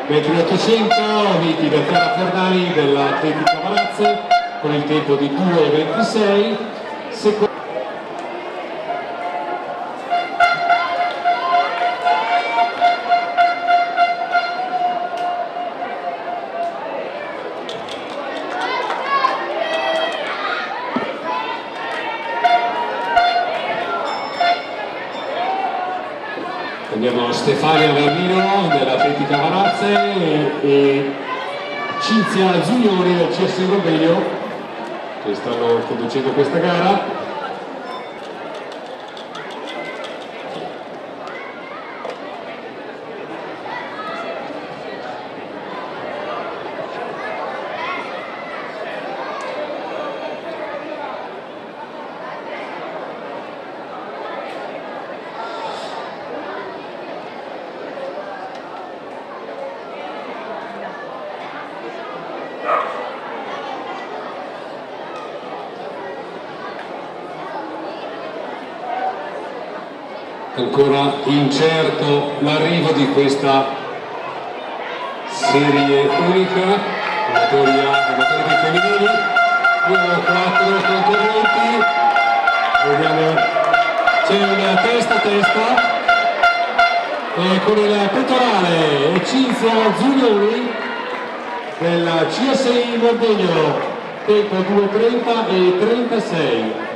metri 800 vinti da Chiara Fernani dell'Atletica Varazze con il tempo di 2:26. Abbiamo Stefania Verbino dell'Atletica Varazze e Cinzia Zugnori del CS Robelio che stanno conducendo questa gara. Ancora incerto l'arrivo di questa serie unica, amatori femminili, 4 concorrenti, vediamo, c'è una testa a testa e con il pettorale Cinzia Zugnori del CSI Mordegno, tempo 2:30 e 36.